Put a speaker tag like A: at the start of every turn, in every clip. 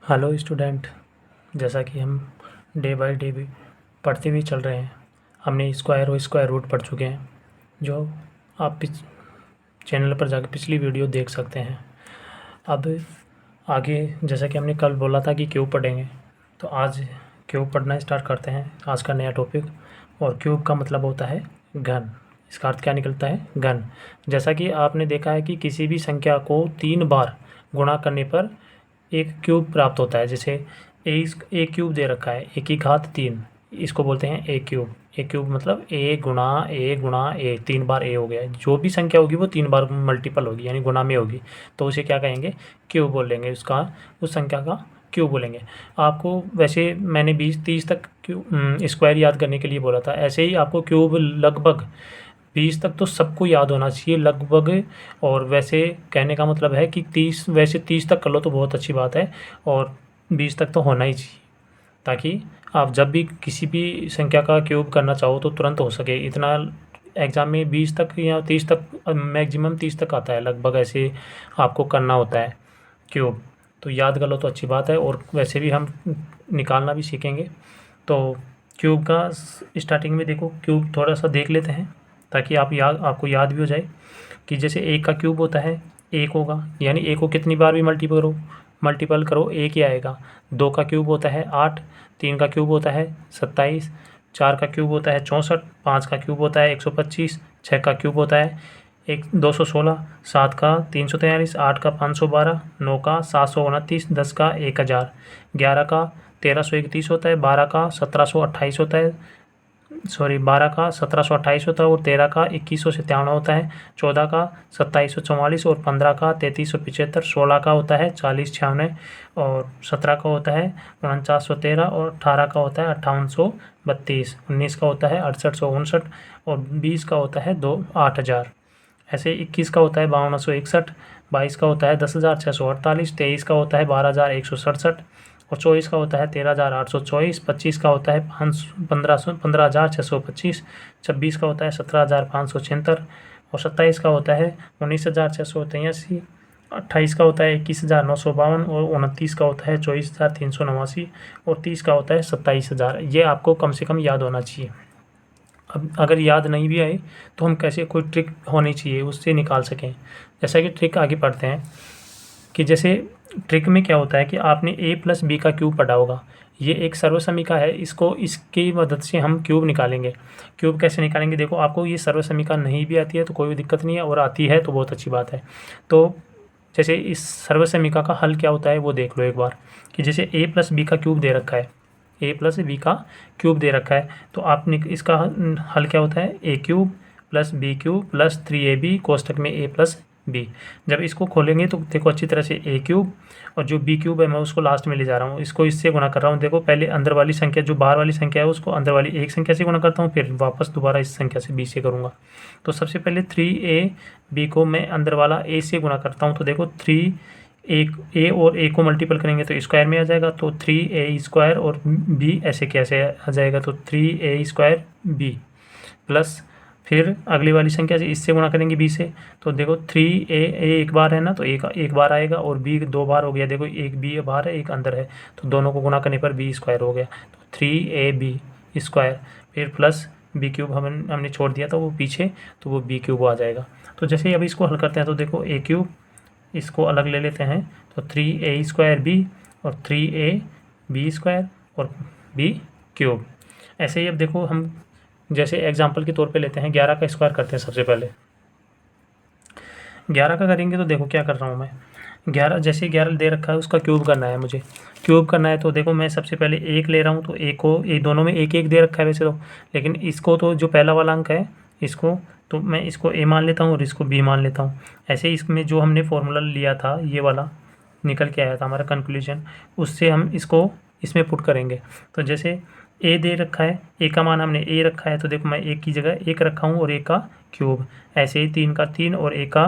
A: Hello student. जैसा कि हम डे बाय डे भी पढ़ते हुए चल रहे हैं, हमने स्क्वायर और स्क्वायर रूट पढ़ चुके हैं, जो आप चैनल पर जाकर पिछली वीडियो देख सकते हैं। अब आगे जैसा कि हमने कल बोला था कि क्यूब पढ़ेंगे, तो आज क्यूब पढ़ना स्टार्ट करते हैं। आज का नया टॉपिक, और क्यूब का मतलब होता है घन। इसका अर्थ क्या निकलता है? घन। जैसा कि आपने देखा है कि किसी भी संख्या को 3 बार गुणा करने पर एक क्यूब प्राप्त होता है। जैसे ए क्यूब दे रखा है, ए की घात 3, इसको बोलते हैं ए क्यूब। ए क्यूब मतलब ए गुणा ए गुणा ए, 3 बार ए हो गया। जो भी संख्या होगी वो 3 बार मल्टीपल होगी, यानी गुणा में होगी, तो उसे क्या कहेंगे? क्यूब बोलेंगे। उसका उस संख्या का क्यूब बोलेंगे। आपको वैसे मैंने 20-30 तक स्क्वायर याद करने के लिए बोला था, ऐसे ही आपको क्यूब लगभग 20 तक तो सबको याद होना चाहिए लगभग। और वैसे कहने का मतलब है कि 30 तक कर लो तो बहुत अच्छी बात है, और 20 तक तो होना ही चाहिए, ताकि आप जब भी किसी भी संख्या का क्यूब करना चाहो तो तुरंत हो सके। इतना एग्ज़ाम में 20 तक या 30 तक, मैक्सिमम 30 तक आता है लगभग, ऐसे आपको करना होता है क्यूब। तो याद कर लो तो अच्छी बात है, और वैसे भी हम निकालना भी सीखेंगे। तो क्यूब का स्टार्टिंग में देखो, क्यूब थोड़ा सा देख लेते हैं ताकि आपको याद भी हो जाए कि जैसे एक का क्यूब होता है, एक होगा, यानी एक को कितनी बार भी मल्टीपल करो एक ही आएगा। 2 का क्यूब होता है 8, 3 का क्यूब होता है 27, 4 का क्यूब होता है 64, 5 का क्यूब होता है 125, 6 का क्यूब होता है 216, 7 का 343, 8 का 512, 9 का 729, 10 का 1000, 11 का 1331 होता है, 12 का 1728 होता है, 12 का 1728 होता है, और 13 का 2197 होता है, 14 का 2744, और 15 का 3375, 16 का होता है 4096, और 17 का होता है 4913, और 18 का होता है 5832, 19 का होता है 6859, और 20 का होता है 8000। ऐसे 21 का होता है 5261, 22 का होता है 10,648, 23 का होता है 12,167, और 24 का होता है 13,824, 25 का होता है 15,625, 26 का होता है 17,576, और 27 का होता है 19,683, 28 का होता है 21,952, और 29 का होता है 24,389, और 30 का होता है 27,000। ये आपको कम से कम याद होना चाहिए। अब अगर याद नहीं भी आए तो हम कैसे, कोई ट्रिक होनी चाहिए उससे निकाल सकें। जैसा कि ट्रिक आगे पढ़ते हैं, कि जैसे ट्रिक में क्या होता है कि आपने a प्लस बी का क्यूब पढ़ा होगा। ये एक सर्वसमीका है, इसकी मदद से हम क्यूब निकालेंगे। क्यूब कैसे निकालेंगे? देखो, आपको ये सर्वसमीका नहीं भी आती है तो कोई भी दिक्कत नहीं है, और आती है तो बहुत अच्छी बात है। तो जैसे इस सर्वसमीका का हल क्या होता है वो देख लो एक बार, कि जैसे a प्लस बी का क्यूब दे रखा है, ए प्लस बी का क्यूब दे रखा है, तो आपने इसका हल क्या होता है? A cube plus B cube plus 3ab कोष्टक में ए प्लस बी। जब इसको खोलेंगे तो देखो अच्छी तरह से ए क्यूब, और जो बी क्यूब है मैं उसको लास्ट में ले जा रहा हूँ, इसको इससे गुणा कर रहा हूँ। देखो, पहले अंदर वाली संख्या, जो बाहर वाली संख्या है उसको अंदर वाली एक संख्या से गुणा करता हूँ, फिर वापस दोबारा इस संख्या से बी से करूँगा। तो सबसे पहले 3ab को मैं अंदर वाला ए से गुणा करता हूँ, तो देखो 3 ए और ए को मल्टीपल करेंगे तो स्क्वायर में आ जाएगा, तो 3a स्क्वायर, और बी ऐसे कैसे आ जाएगा? तो 3a स्क्वायर बी प्लस, फिर अगली वाली संख्या से इससे गुणा करेंगे बी से, तो देखो 3a एक बार है ना, तो एक बार आएगा, और बी 2 बार हो गया। देखो, एक बी बाहर है एक अंदर है, तो दोनों को गुणा करने पर बी स्क्वायर हो गया, तो 3ab स्क्वायर, फिर प्लस बी क्यूब हमने छोड़ दिया था वो पीछे, तो वो बी क्यूब आ जाएगा। तो जैसे अब इसको हल करते हैं तो देखो ए क्यूब, इसको अलग ले लेते हैं, तो 3a स्क्वायर बी, और 3ab स्क्वायर, और बी क्यूब। ऐसे ही अब देखो, हम जैसे एग्जांपल के तौर पे लेते हैं 11 का स्क्वायर करते हैं। सबसे पहले 11 का करेंगे तो देखो क्या कर रहा हूँ मैं, 11 जैसे 11 दे रखा है उसका क्यूब करना है मुझे। क्यूब करना है तो देखो, मैं सबसे पहले एक ले रहा हूँ, तो एक को, ये दोनों में एक एक दे रखा है वैसे तो, लेकिन इसको तो जो पहला वाला अंक है इसको, तो मैं इसको ए मान लेता हूँ और इसको बी मान लेता हूँ। ऐसे ही इसमें जो हमने फॉर्मूला लिया था, ये वाला निकल के आया था हमारा कंक्लूजन, उससे हम इसको इसमें पुट करेंगे। तो जैसे ए दे रखा है, ए का मान हमने ए रखा है, तो देखो मैं एक की जगह एक रखा हूँ और एक का क्यूब। ऐसे ही 3 का 3 और एक का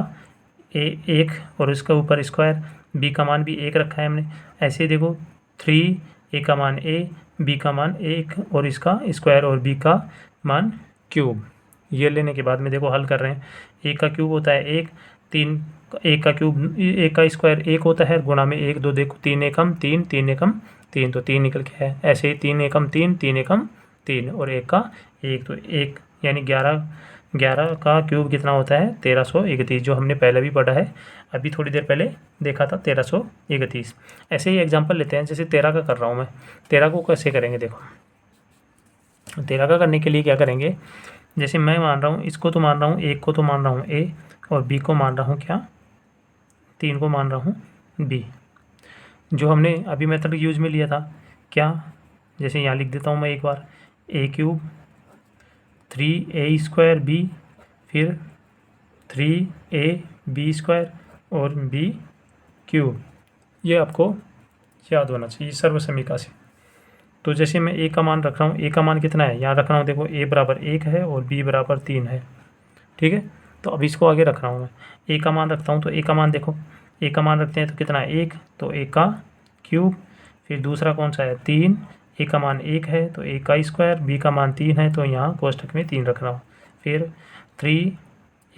A: एक, और इसके ऊपर स्क्वायर। बी का मान भी एक रखा है हमने। ऐसे ही देखो 3, ए का मान ए, बी का मान एक, और इसका स्क्वायर, और बी का मान क्यूब। ये लेने के बाद में देखो हल कर रहे हैं। ए का क्यूब होता है 1, 3 एक का क्यूब, एक का स्क्वायर एक होता है, गुणा में एक, दो, देखो 3 एकम 3, 3 एकम 3, तो 3 निकल के है। ऐसे ही 3 एकम 3, 3 एकम 3 और एक का एक, तो एक यानी 11 का क्यूब कितना होता है 1331, जो हमने पहले भी पढ़ा है, अभी थोड़ी देर पहले देखा था 1331। ऐसे ही एग्जांपल लेते हैं, जैसे 13 का कर रहा हूँ मैं। 13 को कैसे करेंगे, देखो 13 का करने के लिए क्या करेंगे, जैसे मैं मान रहा हूँ इसको, तो मान रहा हूँ एक को, तो मान रहा हूँ ए, और बी को मान रहा हूँ क्या, 3 को मान रहा हूँ बी। जो हमने अभी मेथड यूज में लिया था क्या, जैसे यहाँ लिख देता हूँ मैं एक बार, ए क्यूब 3a² बी, फिर 3ab² और बी क्यूब। ये आपको याद होना चाहिए सर्वसमीका से। तो जैसे मैं ए का मान रख रहा हूँ, ए का मान कितना है यहाँ रख रहा हूँ, देखो ए बराबर 1 है और बी बराबर 3 है, ठीक है। तो अब इसको आगे रख रहा हूँ मैं, ए का मान रखता हूँ, तो ए का मान देखो, ए का मान रखते हैं तो कितना है 1, तो ए का क्यूब, फिर दूसरा कौन सा है 3, ए का मान 1 है तो ए का स्क्वायर, बी का मान 3 है तो यहाँ कोष्ठक में 3 रख रहा हूँ, फिर 3,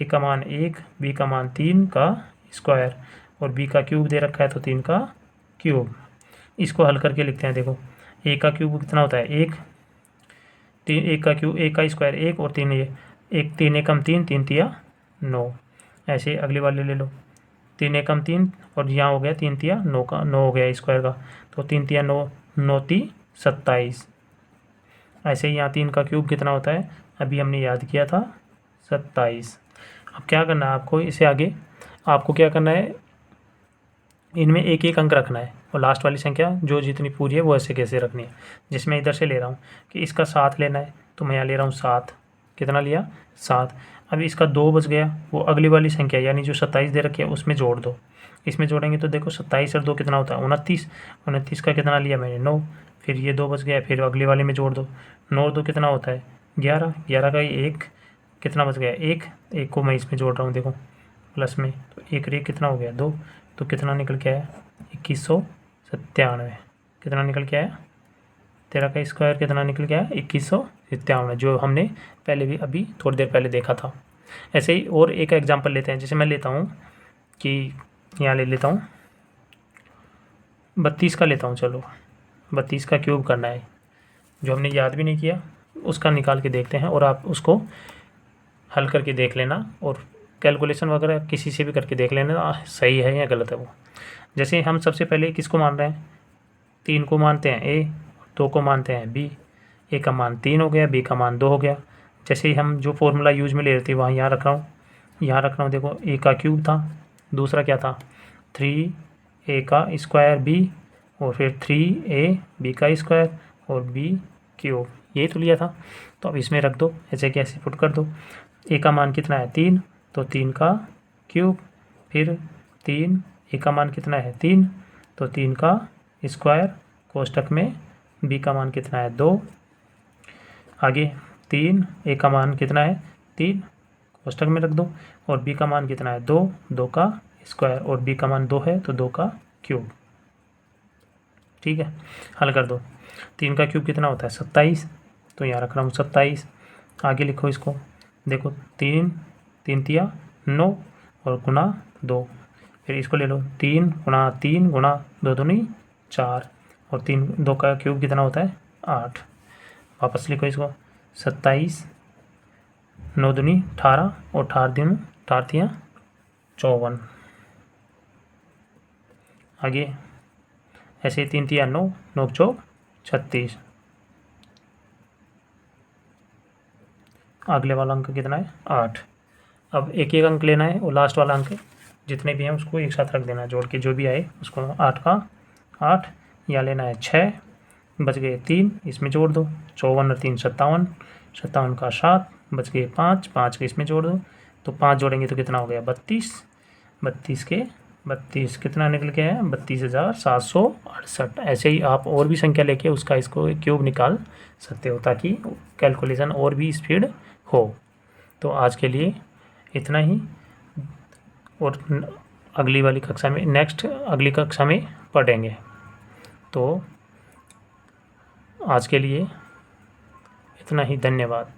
A: ए का मान 1, बी का मान 3 का स्क्वायर और बी का क्यूब दे रखा है तो 3 का क्यूब। इसको हल करके लिखते हैं, देखो ए का क्यूब कितना होता है 1, 3, एक का क्यूब, एक का स्क्वायर 1 और 3, ये 1, 3 एकम 3, 3 तिया 9। ऐसे अगले वाले ले लो, 3 एकम 3 और यहाँ हो गया 3 तिया 9 का, 9 हो गया स्क्वायर का, तो 3 तिया 9, 9 ती 27। ऐसे ही यहाँ 3 का क्यूब कितना होता है, अभी हमने याद किया था 27। अब क्या करना है आपको, इसे आगे आपको क्या करना है, इनमें एक एक अंक रखना है और लास्ट वाली संख्या जो जितनी पूरी है वो ऐसे कैसे रखनी है। जिसमें इधर से ले रहा हूँ कि इसका 7 लेना है, तो मैं यहाँ ले रहा हूँ 7, कितना लिया 7। अभी इसका 2 बच गया, वो अगली वाली संख्या यानी जो 27 दे रखी है उसमें जोड़ दो। इसमें जोड़ेंगे तो देखो 27 और 2 कितना होता है 29, 29 का कितना लिया मैंने 9, फिर ये 2 बच गया, फिर अगली वाले में जोड़ दो, 9 और 2 कितना होता है 11, 11 का ये 1 कितना बच गया 1, 1 को मैं इसमें जोड़ रहा हूँ देखो प्लस में, तो 1 रे कितना हो गया 2, तो कितना निकल के आया 2197। कितना निकल के आया, 13 का स्क्वायर कितना निकल के आया 2197, जो हमने पहले भी अभी थोड़ी देर पहले देखा था। ऐसे ही और एक एग्जांपल लेते हैं, जैसे मैं लेता हूँ कि यहाँ ले लेता हूँ 32 का लेता हूँ, चलो 32 का क्यूब करना है, जो हमने याद भी नहीं किया उसका निकाल के देखते हैं, और आप उसको हल करके देख लेना और कैलकुलेशन वगैरह किसी से भी करके देख लेना सही है या गलत है वो। जैसे हम सबसे पहले किसको मान रहे हैं, 3 को मानते हैं ए, 2 को मानते हैं बी, ए का मान 3 हो गया, बी का मान 2 हो गया। जैसे ही हम जो फॉर्मूला यूज में ले रहे थे वहाँ यहाँ रख रहा हूँ, यहाँ रख रहा हूँ, देखो ए का क्यूब था, दूसरा क्या था 3a का स्क्वायर बी, और फिर 3a बी का स्क्वायर और बी क्यूब, यही तो लिया था। तो अब इसमें रख दो, ऐसे कैसे पुट कर दो, ए का मान कितना है 3, तो 3 का क्यूब, फिर 3, ए का मान कितना है 3, तो 3 का स्क्वायर, कोष्ठक में बी का मान कितना है 2, आगे 3, ए का मान कितना है 3, कोष्ठक में रख दो, और बी का मान कितना है 2, 2 का स्क्वायर और बी का मान 2 है तो 2 का क्यूब। ठीक है, हल कर दो, 3 का क्यूब कितना होता है 27, तो यहाँ रख रहा हूँ 27। आगे लिखो इसको, देखो 3, 3 तिया 9 और गुना 2, फिर इसको ले लो 3 गुना 3 गुना 2 दूनी 4, और 3, 2 का क्यूब कितना होता है 8। वापस लिखो इसको 27, 9 दूनी 18 और 18 तिया 54। आगे ऐसे 3 तिया 9, 9 चौक 36। अगले वाला अंक कितना है 8। अब एक एक अंक लेना है और लास्ट वाला अंक जितने भी हैं उसको एक साथ रख देना, जोड़ के जो भी आए उसको 8 का 8, या लेना है 6, बच गए 3, इसमें जोड़ दो, 54 और 3 57, 57 का 7, बच गए 5, 5 के इसमें जोड़ दो, तो 5 जोड़ेंगे तो कितना हो गया 32, 32 के 32 कितना निकल के आया 32,768। ऐसे ही आप और भी संख्या लेके उसका इसको क्यूब निकाल सकते हो ताकि कैलकुलेशन और भी स्पीड हो। तो आज के लिए इतना ही, और अगली वाली कक्षा में अगली कक्षा में पढ़ेंगे। तो आज के लिए इतना ही, धन्यवाद।